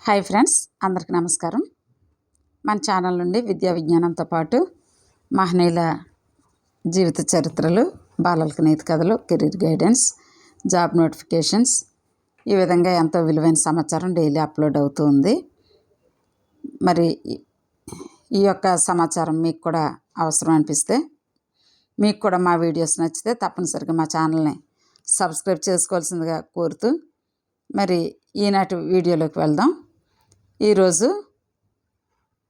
Hi friends, అందరికీ నమస్కారం. మన ఛానల్ నుండి విద్యా విజ్ఞానంతో పాటు మహనీయుల జీవిత చరిత్రలు, బాలలకు నీతి కథలు, కెరీర్ గైడెన్స్, జాబ్ నోటిఫికేషన్స్, ఈ విధంగా ఎంతో విలువైన సమాచారం డైలీ అప్లోడ్ అవుతూ ఉంది. మరి ఈ యొక్క సమాచారం మీకు కూడా అవసరం అనిపిస్తే, మీకు కూడా మా వీడియోస్ నచ్చితే తప్పనిసరిగా మా ఛానల్ని సబ్స్క్రైబ్ చేసుకోవాల్సిందిగా కోరుతూ మరి ఈనాటి వీడియోలోకి వెళ్దాం. ఈరోజు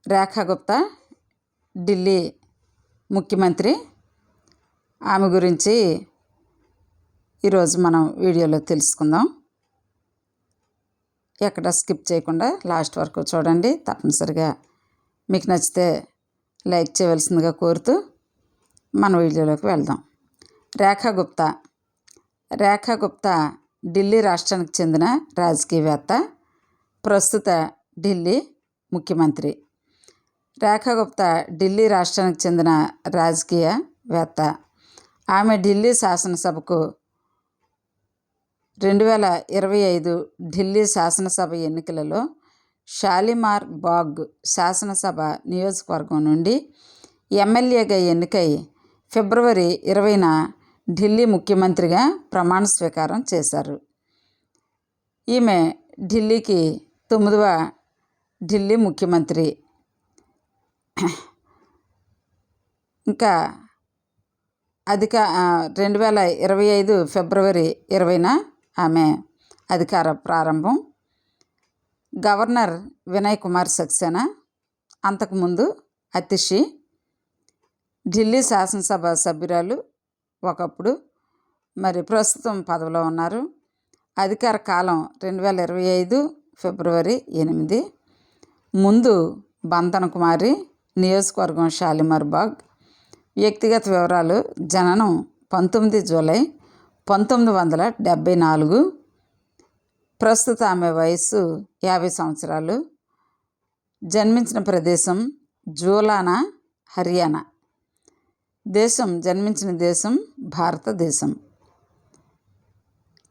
రేఖా గుప్తా, ఢిల్లీ ముఖ్యమంత్రి, ఆమె గురించి ఈరోజు మనం వీడియోలో తెలుసుకుందాం. ఎక్కడ స్కిప్ చేయకుండా లాస్ట్ వరకు చూడండి. తప్పనిసరిగా మీకు నచ్చితే లైక్ చేయవలసిందిగా కోరుతూ మన వీడియోలోకి వెళ్దాం. రేఖా గుప్తా ఢిల్లీ రాష్ట్రానికి చెందిన రాజకీయవేత్త, ప్రస్తుత ఢిల్లీ ముఖ్యమంత్రి. రేఖా గుప్తా ఢిల్లీ రాష్ట్రానికి చెందిన రాజకీయవేత్త. ఆమె ఢిల్లీ శాసనసభకు 2025 ఢిల్లీ శాసనసభ ఎన్నికలలో షాలిమార్ బాగ్ శాసనసభ నియోజకవర్గం నుండి ఎమ్మెల్యేగా ఎన్నికై ఫిబ్రవరి 20న ఢిల్లీ ముఖ్యమంత్రిగా ప్రమాణ స్వీకారం చేశారు. ఈమె ఢిల్లీకి 9వ ఢిల్లీ ముఖ్యమంత్రి. ఇంకా 2025 ఫిబ్రవరి 20న ఆమె అధికార ప్రారంభం. గవర్నర్ వినయ్ కుమార్ సక్సేనా, అంతకుముందు అతిషి, ఢిల్లీ శాసనసభ సభ్యురాలు ఒకప్పుడు, మరి ప్రస్తుతం పదవిలో ఉన్నారు. అధికార కాలం 2025 ఫిబ్రవరి 8. ముందు బంధన కుమారి, నియోజకవర్గం షాలిమార్ బాగ్. వ్యక్తిగత వివరాలు: జననం 19 జూలై 1974. ప్రస్తుత ఆమె వయస్సు 50 సంవత్సరాలు. జన్మించిన ప్రదేశం జూలానా, హర్యానా. జన్మించిన దేశం భారతదేశం.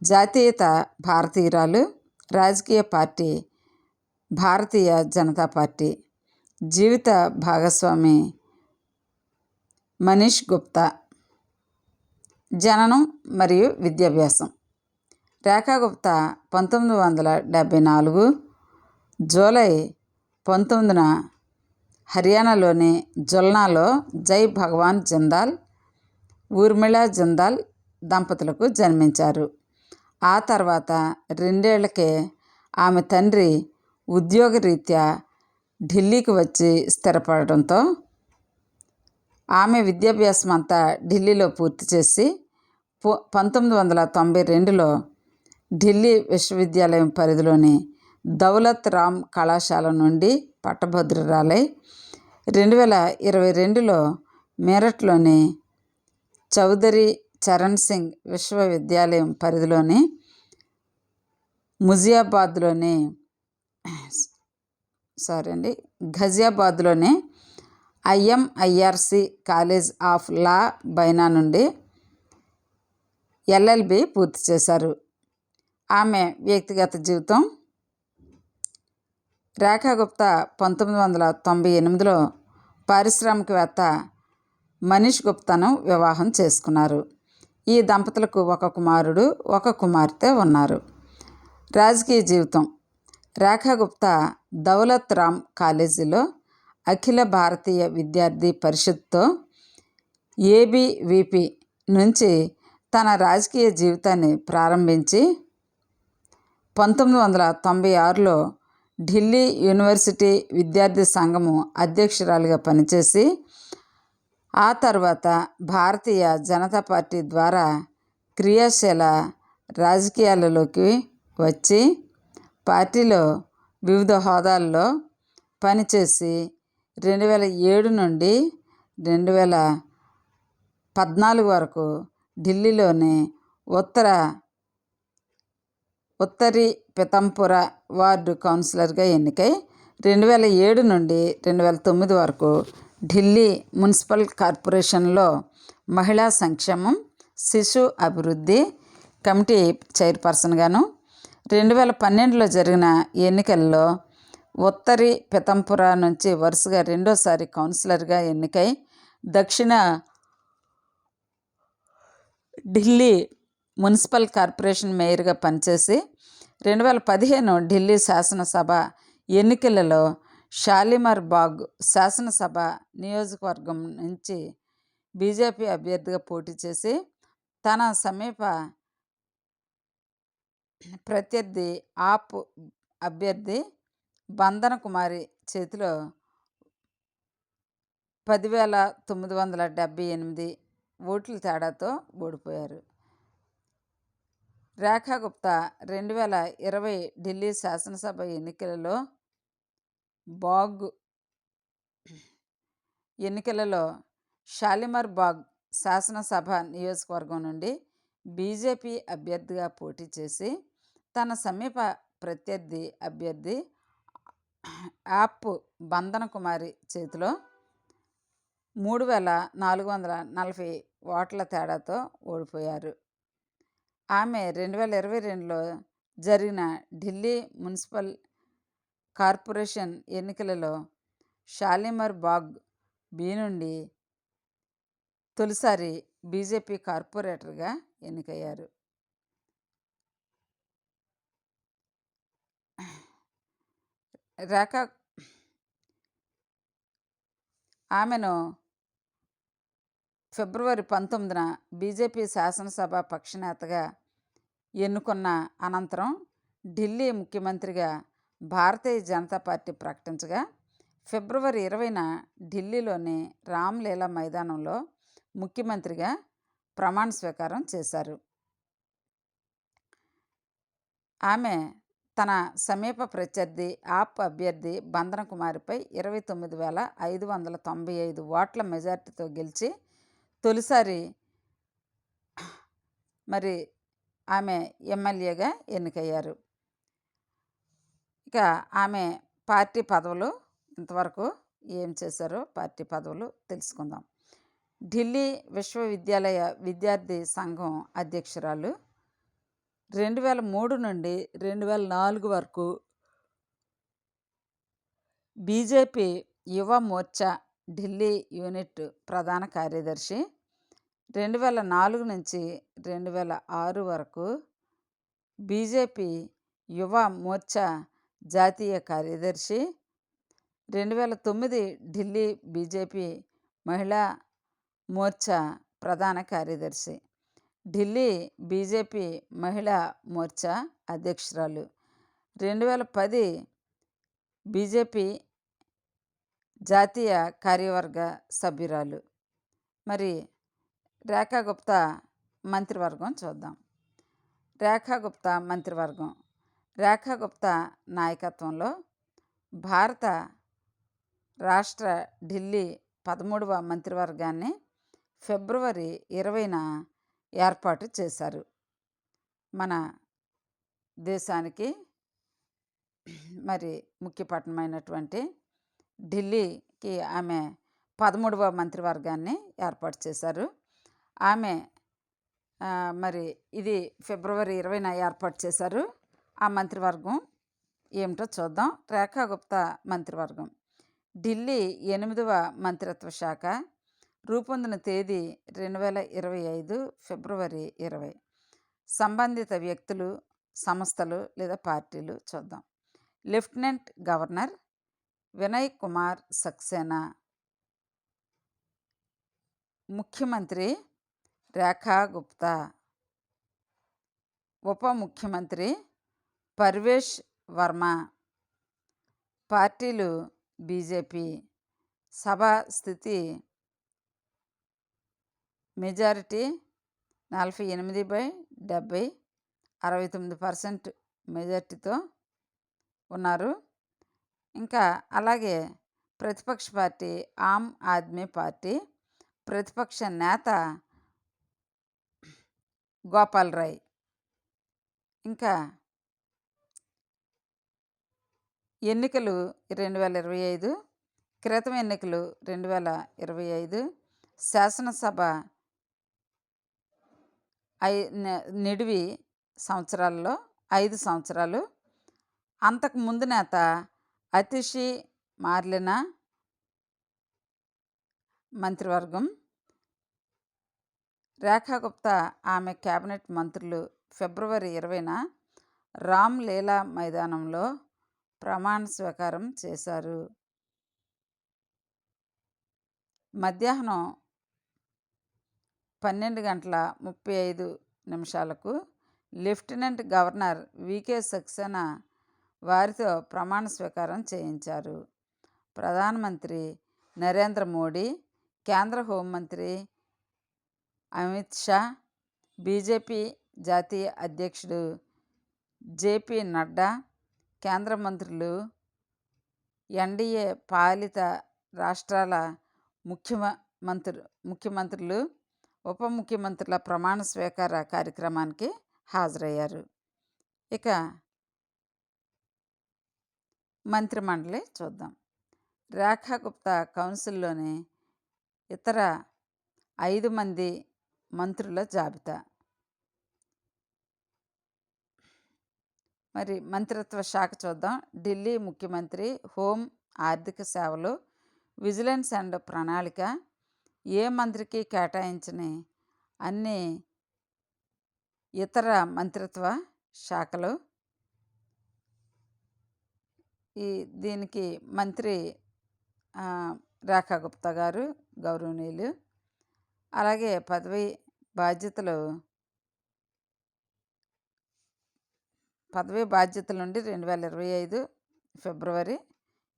జాతీయత భారతీయురాలు. రాజకీయ పార్టీ భారతీయ జనతా పార్టీ. జీవిత భాగస్వామి మనీష్ గుప్తా. జననం మరియు విద్యాభ్యాసం: రేఖా గుప్తా 1974 జూలై 19న హర్యానాలోని జుల్నాలో జై భగవాన్ జిందాల్, ఊర్మిళా జిందాల్ దంపతులకు జన్మించారు. ఆ తర్వాత 2 ఏళ్లకే ఆమె తండ్రి ఉద్యోగరీత్యా ఢిల్లీకి వచ్చి స్థిరపడటంతో ఆమె విద్యాభ్యాసం అంతా ఢిల్లీలో పూర్తి చేసి 1992లో ఢిల్లీ విశ్వవిద్యాలయం పరిధిలోని దౌలత్ రామ్ కళాశాల నుండి పట్టభద్రురాలై 2022లో మీరట్లోని చౌదరి చరణ్ సింగ్ విశ్వవిద్యాలయం పరిధిలోని ఘజియాబాద్లోని IMIRC కాలేజ్ ఆఫ్ లా బైనా నుండి LLB పూర్తి చేశారు. ఆమె వ్యక్తిగత జీవితం: రేఖా గుప్తా 1998లో పారిశ్రామికవేత్త మనీష్ గుప్తాను వివాహం చేసుకున్నారు. ఈ దంపతులకు ఒక కుమారుడు, ఒక కుమార్తె ఉన్నారు. రాజకీయ జీవితం: రేఖా గుప్తా దౌలత్ రామ్ కాలేజీలో అఖిల భారతీయ విద్యార్థి పరిషత్తో ABVP నుంచి తన రాజకీయ జీవితాన్ని ప్రారంభించి 1996లో ఢిల్లీ యూనివర్సిటీ విద్యార్థి సంఘము అధ్యక్షురాలిగా పనిచేసి ఆ తర్వాత భారతీయ జనతా పార్టీ ద్వారా క్రియాశీల రాజకీయాలలోకి వచ్చి పార్టీలో వివిధ హోదాల్లో పనిచేసి 2007 నుండి 2014 వరకు ఢిల్లీలోని ఉత్తరి పితంపుర వార్డు కౌన్సిలర్గా ఎన్నికై 2007 నుండి 2009 వరకు ఢిల్లీ మున్సిపల్ కార్పొరేషన్లో మహిళా సంక్షేమం, శిశు అభివృద్ధి కమిటీ చైర్పర్సన్గాను, 2012లో జరిగిన ఎన్నికల్లో ఉత్తరి పితంపుర నుంచి వరుసగా రెండోసారి కౌన్సిలర్గా ఎన్నికై దక్షిణ ఢిల్లీ మున్సిపల్ కార్పొరేషన్ మేయర్గా పనిచేసి 2015 ఢిల్లీ శాసనసభ ఎన్నికలలో షాలిమార్ బాగ్ శాసనసభ నియోజకవర్గం నుంచి బీజేపీ అభ్యర్థిగా పోటీ చేసి తన సమీప ప్రత్యర్థి ఆప్ అభ్యర్థి బందన కుమారి చేతిలో 10,978 ఓట్ల తేడాతో ఓడిపోయారు. రేఖా గుప్తా 2020 ఢిల్లీ శాసనసభ ఎన్నికలలో షాలిమార్ బాగ్ శాసనసభ నియోజకవర్గం నుండి బీజేపీ అభ్యర్థిగా పోటీ చేసి తన సమీప ప్రత్యర్థి అభ్యర్థి యాప్ బందన కుమారి చేతిలో 3,440 ఓట్ల తేడాతో ఓడిపోయారు. ఆమె 2022లో జరిగిన ఢిల్లీ మున్సిపల్ కార్పొరేషన్ ఎన్నికలలో షాలిమార్ బాగ్ బి నుండి తొలిసారి బీజేపీ కార్పొరేటర్గా ఎన్నికయ్యారు. ఆమెను ఫిబ్రవరి 19న బీజేపీ శాసనసభ పక్షనేతగా ఎన్నుకున్న అనంతరం ఢిల్లీ ముఖ్యమంత్రిగా భారతీయ జనతా పార్టీ ప్రకటించగా ఫిబ్రవరి 20న ఢిల్లీలోని రామ్లీలా మైదానంలో ముఖ్యమంత్రిగా ప్రమాణ స్వీకారం చేశారు. ఆమె తన సమీప ప్రత్యర్థి ఆప్ అభ్యర్థి బందన కుమారిపై 29,595 ఓట్ల మెజార్టీతో గెలిచి తొలిసారి ఆమె ఎమ్మెల్యేగా ఎన్నికయ్యారు. ఇక ఆమె పార్టీ పదవులు ఇంతవరకు ఏం చేశారో పార్టీ పదవులు తెలుసుకుందాం. ఢిల్లీ విశ్వవిద్యాలయ విద్యార్థి సంఘం అధ్యక్షురాలు, 2003 నుండి 2004 వరకు బీజేపీ యువ మోర్చా ఢిల్లీ యూనిట్ ప్రధాన కార్యదర్శి, 2004 నుంచి 2006 వరకు బీజేపీ యువ మోర్చా జాతీయ కార్యదర్శి, 2009 ఢిల్లీ బీజేపీ మహిళా మోర్చా ప్రధాన కార్యదర్శి, ఢిల్లీ బీజేపీ మహిళా మోర్చా అధ్యక్షురాలు, 2010 బీజేపీ జాతీయ కార్యవర్గ సభ్యురాలు. రేఖా గుప్తా మంత్రివర్గం చూద్దాం. రేఖా గుప్తా మంత్రివర్గం. రేఖా గుప్తా నాయకత్వంలో భారత రాష్ట్ర ఢిల్లీ 13వ మంత్రివర్గాన్ని ఫిబ్రవరి 20న ఏర్పాటు చేశారు. మన దేశానికి ముఖ్య పట్టణమైనటువంటి ఢిల్లీకి ఆమె 13వ మంత్రివర్గాన్ని ఏర్పాటు చేశారు. ఆమె ఇది ఫిబ్రవరి 20న ఏర్పాటు చేశారు. ఆ మంత్రివర్గం ఏమిటో చూద్దాం. రేఖా గుప్తా మంత్రివర్గం. ఢిల్లీ 8వ మంత్రిత్వ శాఖ రూపొందిన తేదీ 2025 ఫిబ్రవరి 20. సంబంధిత వ్యక్తులు, సంస్థలు లేదా పార్టీలు చూద్దాం. లెఫ్టినెంట్ గవర్నర్ వినయ్ కుమార్ సక్సేనా, ముఖ్యమంత్రి రేఖా గుప్తా, ఉప ముఖ్యమంత్రి పర్వేష్ వర్మ. పార్టీలు బీజేపీ. సభా స్థితి మెజారిటీ 48/70, 69% మెజార్టీతో ఉన్నారు. ఇంకా అలాగే ప్రతిపక్ష పార్టీ ఆమ్ ఆద్మీ పార్టీ, ప్రతిపక్ష నేత గోపాల్ రాయ్. ఇంకా ఎన్నికలు 2025, క్రితం ఎన్నికలు 2025, శాసనసభ నిడివి సంవత్సరాల్లో 5 సంవత్సరాలు. అంతకు ముందు నేత అతిషి మార్లెనా మంత్రివర్గం. రేఖా గుప్తా ఆమె కేబినెట్ మంత్రులు ఫిబ్రవరి 20న రామ్ లీలా మైదానంలో ప్రమాణ స్వీకారం చేశారు. మధ్యాహ్నం 12:35 లెఫ్టినెంట్ గవర్నర్ వికే సక్సేనా వారితో ప్రమాణ స్వీకారం చేయించారు. ప్రధానమంత్రి నరేంద్ర మోడీ, కేంద్ర హోంమంత్రి అమిత్ షా, బీజేపీ జాతీయ అధ్యక్షుడు జేపీ నడ్డా, కేంద్ర మంత్రులు, ఎన్డీఏ పాలిత రాష్ట్రాల ముఖ్యమంత్రులు, ఉప ముఖ్యమంత్రుల ప్రమాణ స్వీకార కార్యక్రమానికి హాజరయ్యారు. ఇక మంత్రిమండలి చూద్దాం. రేఖా గుప్తా కౌన్సిల్లోని ఇతర 5 మంది మంత్రుల జాబితా. మరి మంత్రిత్వ శాఖ చూద్దాం. ఢిల్లీ ముఖ్యమంత్రి, హోం, ఆర్థిక సేవలు, విజిలెన్స్ అండ్ ప్రణాళిక, ఏ మంత్రికి కేటాయించని అన్ని ఇతర మంత్రిత్వ శాఖలు. దీనికి మంత్రి రేఖా గుప్తా గారు గౌరవనీయులు. అలాగే పదవీ బాధ్యతల నుండి 2025 ఫిబ్రవరి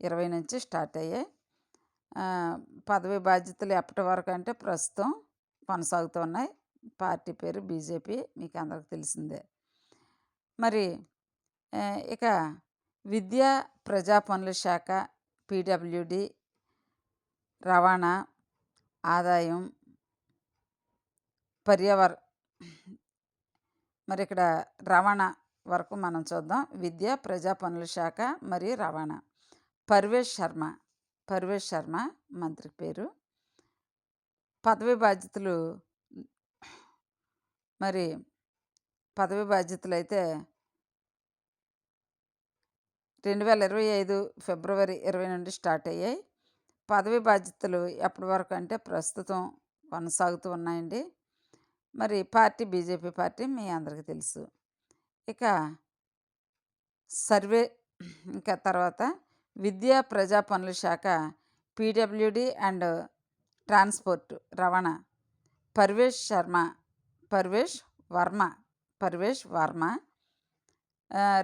20 నుంచి స్టార్ట్ అయ్యాయి. పదవీ బాధ్యతలు ఎప్పటి వరకు అంటే ప్రస్తుతం కొనసాగుతున్నాయి. పార్టీ పేరు బీజేపీ, మీకు అందరికి తెలిసిందే. మరి ఇక విద్యా ప్రజా పనుల శాఖ, పీడబ్ల్యూడి, రవాణా, ఆదాయం, మరి ఇక్కడ రవాణా వరకు మనం చూద్దాం. విద్య, ప్రజా పనుల శాఖ మరియు రవాణా. పర్వేష్ శర్మ మంత్రి పేరు. పదవీ బాధ్యతలు అయితే 2025 ఫిబ్రవరి 20 నుండి స్టార్ట్ అయ్యాయి. పదవీ బాధ్యతలు ఎప్పటి వరకు అంటే ప్రస్తుతం కొనసాగుతూ ఉన్నాయండి. మరి పార్టీ బీజేపీ పార్టీ మీ అందరికీ తెలుసు. ఇక తర్వాత విద్యా ప్రజా పనుల శాఖ, పీడబ్ల్యూడి అండ్ ట్రాన్స్పోర్ట్, రవాణా. పర్వేష్ వర్మ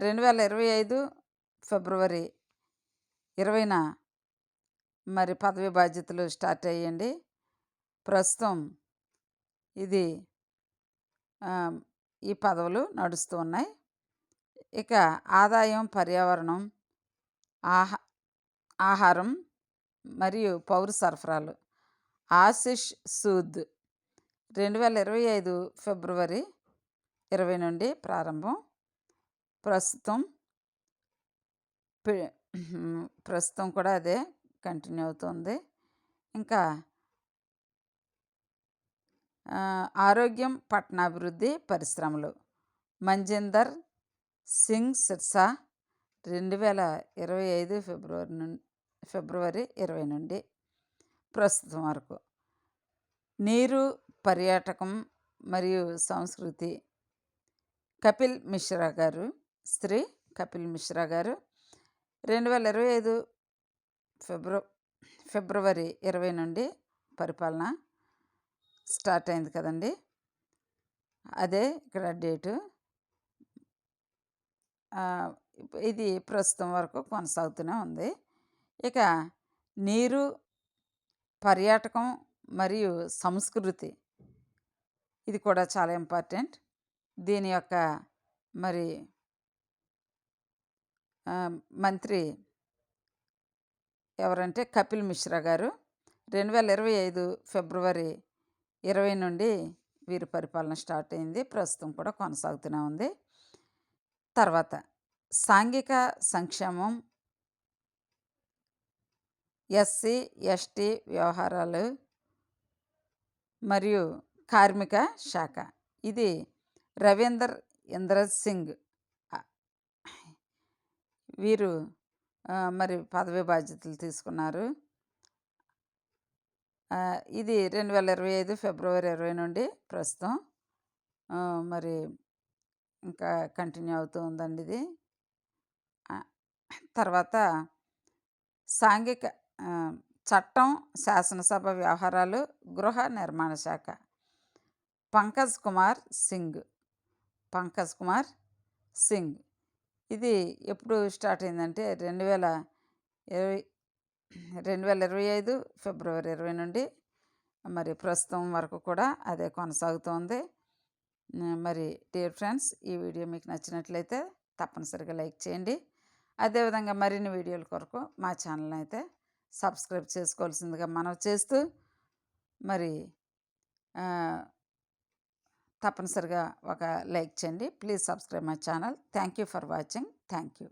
2025 ఫిబ్రవరి 20న మరి పదవి బాధ్యతలు స్టార్ట్ అయ్యండి. ప్రస్తుతం ఈ పదవులు నడుస్తూ ఉన్నాయి. ఇక ఆదాయం, పర్యావరణం, ఆహారం మరియు పౌర సరఫరాలు. ఆశిష్ సూద్ 2025 ఫిబ్రవరి 20 నుండి ప్రారంభం. ప్రస్తుతం కూడా అదే కంటిన్యూ అవుతుంది. ఇంకా ఆరోగ్యం, పట్టణాభివృద్ధి, పరిశ్రమలు. మంజిందర్ సింగ్ సిర్సా 2025 ఫిబ్రవరి 20 నుండి ప్రస్తుతం వరకు. నీరు, పర్యాటకం మరియు సంస్కృతి. కపిల్ మిశ్రా గారు 2025 ఫిబ్రవరి 20 నుండి పరిపాలన స్టార్ట్ అయింది కదండి. అదే ఇక్కడ డేటు. ఇది ప్రస్తుతం వరకు కొనసాగుతూనే ఉంది. ఇక నీరు, పర్యాటకం మరియు సంస్కృతి, ఇది కూడా చాలా ఇంపార్టెంట్. దీని యొక్క మరి మంత్రి ఎవరంటే కపిల్ మిశ్రా గారు. 2025 ఫిబ్రవరి 20 నుండి వీరి పరిపాలన స్టార్ట్ అయింది. ప్రస్తుతం కూడా కొనసాగుతూనే ఉంది. తర్వాత సాంఘిక సంక్షేమం, ఎస్సీ ఎస్టీ వ్యవహారాలు మరియు కార్మిక శాఖ. ఇది రవీందర్ ఇంద్రజ్ సింగ్ వీరు మరి పదవి బాధ్యతలు తీసుకున్నారు. ఇది 2025 ఫిబ్రవరి 20 నుండి ప్రస్తుతం మరి ఇంకా కంటిన్యూ అవుతూ ఉందండి ఇది. తర్వాత సాంఘిక చట్టం, శాసనసభ వ్యవహారాలు, గృహ నిర్మాణ శాఖ పంకజ్ కుమార్ సింగ్. పంకజ్ కుమార్ సింగ్ ఇది ఎప్పుడు స్టార్ట్ అయిందంటే 2025 ఫిబ్రవరి 20 నుండి మరి ప్రస్తుతం వరకు కూడా అదే కొనసాగుతోంది. మరి డియర్ ఫ్రెండ్స్, ఈ వీడియో మీకు నచ్చినట్లయితే తప్పనిసరిగా లైక్ చేయండి. అదేవిధంగా మరిన్ని వీడియోల కొరకు మా ఛానల్ అయితే సబ్స్క్రైబ్ చేసుకోవాల్సిందిగా మనవి చేస్తూ మరి తప్పనిసరిగా ఒక లైక్ చేయండి. Please subscribe my channel. Thank you for watching. Thank you.